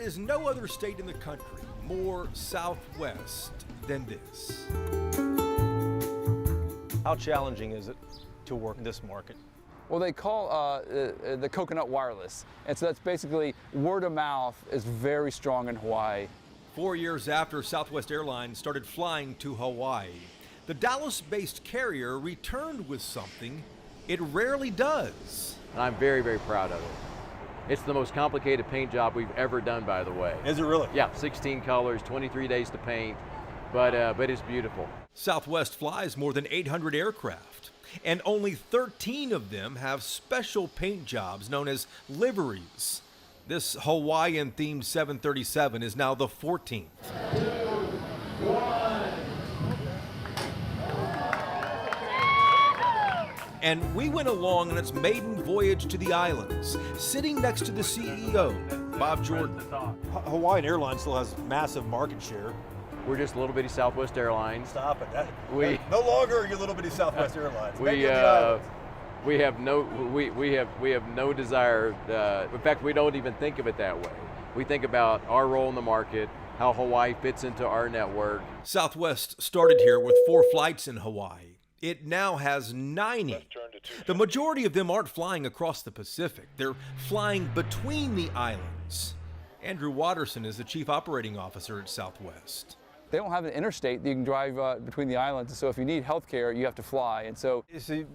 is no other state in the country more Southwest than this. How challenging is it to work this market? Well, they call the coconut wireless. And so that's basically word of mouth is very strong in Hawaii. 4 years after Southwest Airlines started flying to Hawaii, the Dallas-based carrier returned with something it rarely does. And I'm very, very proud of it. It's the most complicated paint job we've ever done, by the way. Is it really? Yeah, 16 colors, 23 days to paint, but it's beautiful. Southwest flies more than 800 aircraft, and only 13 of them have special paint jobs known as liveries. This Hawaiian-themed 737 is now the 14th. And we went along on its maiden voyage to the islands, sitting next to the CEO, Bob Jordan. Hawaiian Airlines still has massive market share. We're just a little bitty Southwest Airlines. Stop it. We no longer are you little bitty Southwest Airlines. we have no desire. In fact, we don't even think of it that way. We think about our role in the market, how Hawaii fits into our network. Southwest started here with 4 flights in Hawaii. It now has 90. The majority of them aren't flying across the Pacific. They're flying between the islands. Andrew Watterson is the chief operating officer at Southwest. They don't have an interstate that you can drive between the islands. So if you need health care, you have to fly. And so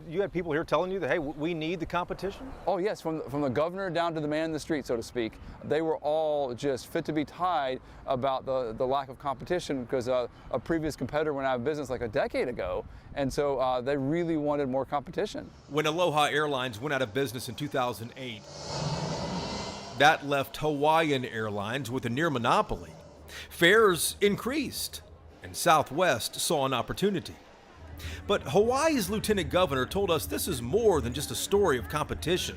you had people here telling you that, hey, we need the competition? Oh yes, from the governor down to the man in the street, so to speak. They were all just fit to be tied about the lack of competition because a previous competitor went out of business like a decade ago. And so they really wanted more competition. When Aloha Airlines went out of business in 2008, that left Hawaiian Airlines with a near monopoly. Fares increased, and Southwest saw an opportunity. But Hawaii's lieutenant governor told us this is more than just a story of competition.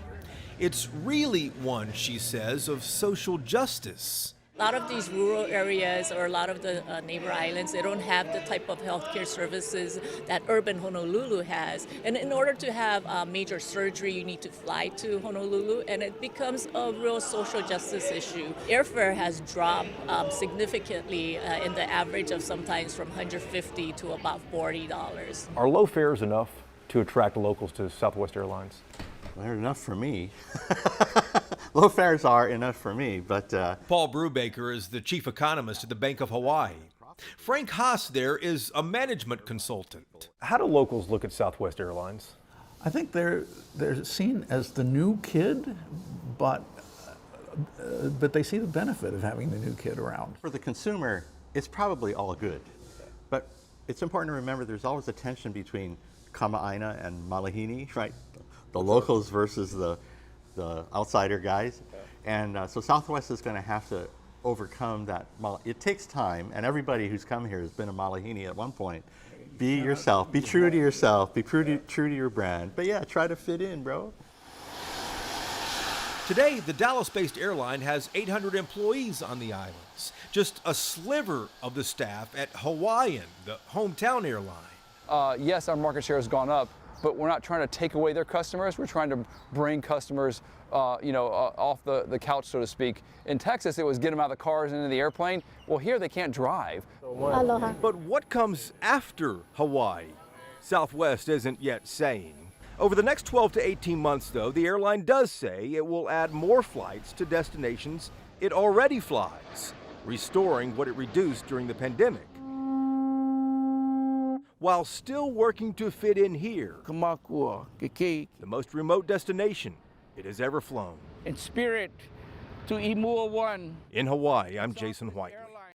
It's really one, she says, of social justice. A lot of these rural areas or a lot of the neighbor islands, they don't have the type of healthcare services that urban Honolulu has. And in order to have major surgery, you need to fly to Honolulu, and it becomes a real social justice issue. Airfare has dropped significantly in the average of sometimes from $150 to about $40. Are low fares enough to attract locals to Southwest Airlines? They're enough for me. Low fares are enough for me, but... Paul Brubaker is the chief economist at the Bank of Hawaii. Frank Haas there is a management consultant. How do locals look at Southwest Airlines? I think they're seen as the new kid, but they see the benefit of having the new kid around. For the consumer, it's probably all good. But it's important to remember there's always a tension between Kama'aina and Malihini, right? The locals versus the outsider guys. And so Southwest is going to have to overcome that. It takes time, and everybody who's come here has been a Malihini at one point. Be yourself, be true to yourself, be true to your brand. But yeah, try to fit in, bro. Today, the Dallas-based airline has 800 employees on the islands, just a sliver of the staff at Hawaiian, the hometown airline. Yes, our market share has gone up, but we're not trying to take away their customers. We're trying to bring customers, off the couch, so to speak. In Texas, it was get them out of the cars and into the airplane. Well, here they can't drive. Aloha. But what comes after Hawaii? Southwest isn't yet saying. Over the next 12 to 18 months, though, the airline does say it will add more flights to destinations it already flies, restoring what it reduced during the pandemic, while still working to fit in here, the most remote destination it has ever flown. In spirit, to Imua 1. In Hawaii, I'm Jason White.